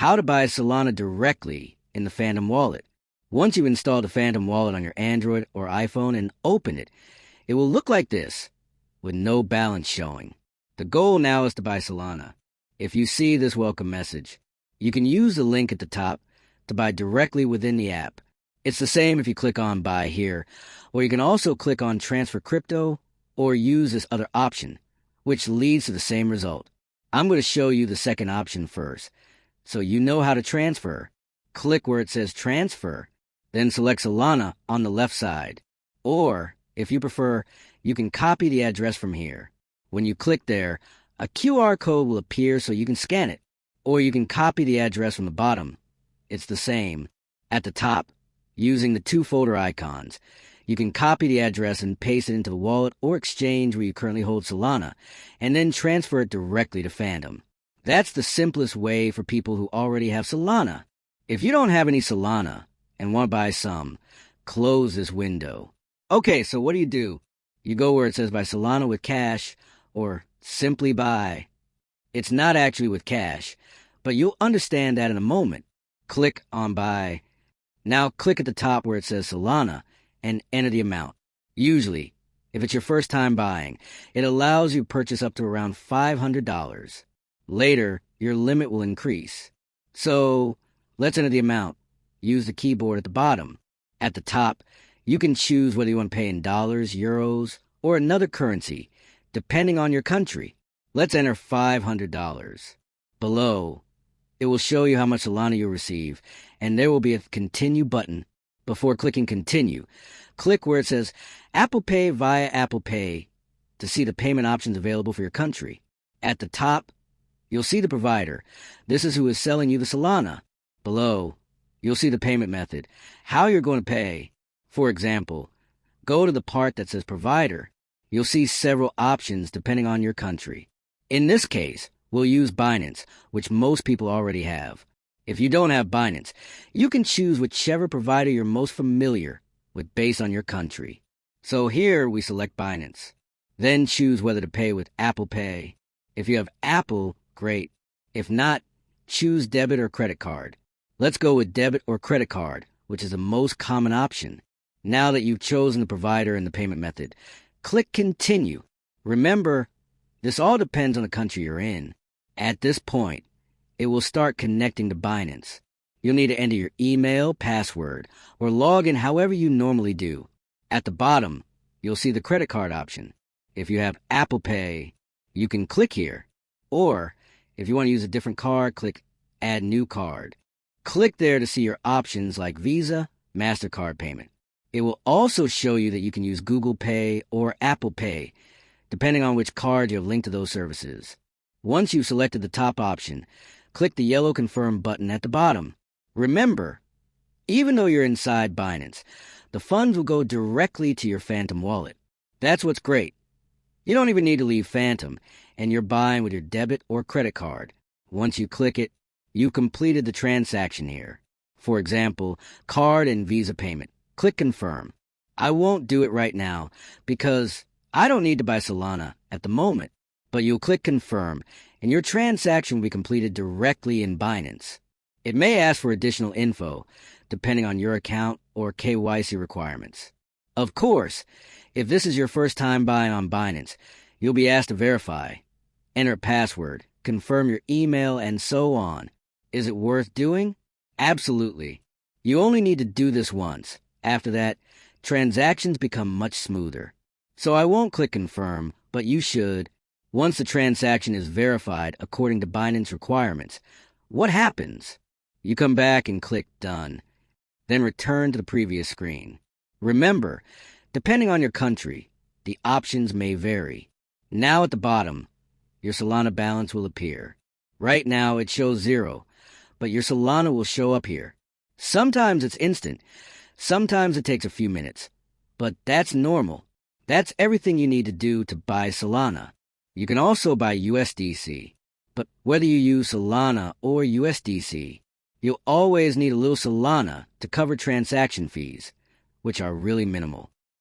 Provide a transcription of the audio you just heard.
how to buy Solana directly in the Phantom wallet. Once you install the Phantom wallet on your Android or iPhone and open it, it will look like this, with no balance showing. The goal now is to buy Solana. If you see this welcome message, you can use the link at the top to buy directly within the app. It's the same if you click on Buy Here, or you can also click on Transfer Crypto or use this other option, which leads to the same result. I'm going to show you the second option first, so you know how to transfer. Click where it says Transfer, then select Solana on the left side. Or, if you prefer, you can copy the address from here. When you click there, a QR code will appear so you can scan it. Or you can copy the address from the bottom. It's the same. At the top, using the two folder icons, you can copy the address and paste it into the wallet or exchange where you currently hold Solana, and then transfer it directly to Phantom. That's the simplest way for people who already have Solana. If you don't have any Solana and want to buy some, close this window. Okay, so what do? You go where it says Buy Solana with Cash or Simply Buy. It's not actually with cash, but you'll understand that in a moment. Click on Buy. Now click at the top where it says Solana and enter the amount. Usually, if it's your first time buying, it allows you to purchase up to around $500. Later, your limit will increase. So, let's enter the amount. Use the keyboard at the bottom. At the top, you can choose whether you want to pay in dollars, euros, or another currency, depending on your country. Let's enter $500. Below, it will show you how much Solana you'll receive, and there will be a Continue button. Before clicking Continue, click where it says Apple Pay via Apple Pay to see the payment options available for your country. At the top, you'll see the provider. This is who is selling you the Solana. Below, you'll see the payment method, how you're going to pay. For example, go to the part that says Provider. You'll see several options depending on your country. In this case, we'll use Binance, which most people already have. If you don't have Binance, you can choose whichever provider you're most familiar with based on your country. So here we select Binance. Then choose whether to pay with Apple Pay. If you have Apple, great. If not, choose debit or credit card. Let's go with debit or credit card, which is the most common option. Now that you've chosen the provider and the payment method, click Continue. Remember, this all depends on the country you're in. At this point, it will start connecting to Binance. You'll need to enter your email, password, or log in however you normally do. At the bottom, you'll see the credit card option. If you have Apple Pay, you can click here. Or, if you want to use a different card, click Add New Card. Click there to see your options like Visa, MasterCard payment. It will also show you that you can use Google Pay or Apple Pay, depending on which card you have linked to those services. Once you've selected the top option, click the yellow Confirm button at the bottom. Remember, even though you're inside Binance, the funds will go directly to your Phantom wallet. That's what's great. You don't even need to leave Phantom, and you're buying with your debit or credit card. Once you click it, you've completed the transaction here. For example, card and Visa payment. Click Confirm. I won't do it right now because I don't need to buy Solana at the moment, but you'll click Confirm, and your transaction will be completed directly in Binance. It may ask for additional info, depending on your account or KYC requirements. Of course, if this is your first time buying on Binance, you'll be asked to verify, enter a password, confirm your email, and so on. Is it worth doing? Absolutely. You only need to do this once. After that, transactions become much smoother. So I won't click Confirm, but you should. Once the transaction is verified according to Binance requirements, what happens? You come back and click Done, then return to the previous screen. Remember, depending on your country, the options may vary. Now at the bottom, your Solana balance will appear. Right now it shows 0, but your Solana will show up here. Sometimes it's instant, sometimes it takes a few minutes, but that's normal. That's everything you need to do to buy Solana. You can also buy USDC, but whether you use Solana or USDC, you'll always need a little Solana to cover transaction fees, which are really minimal.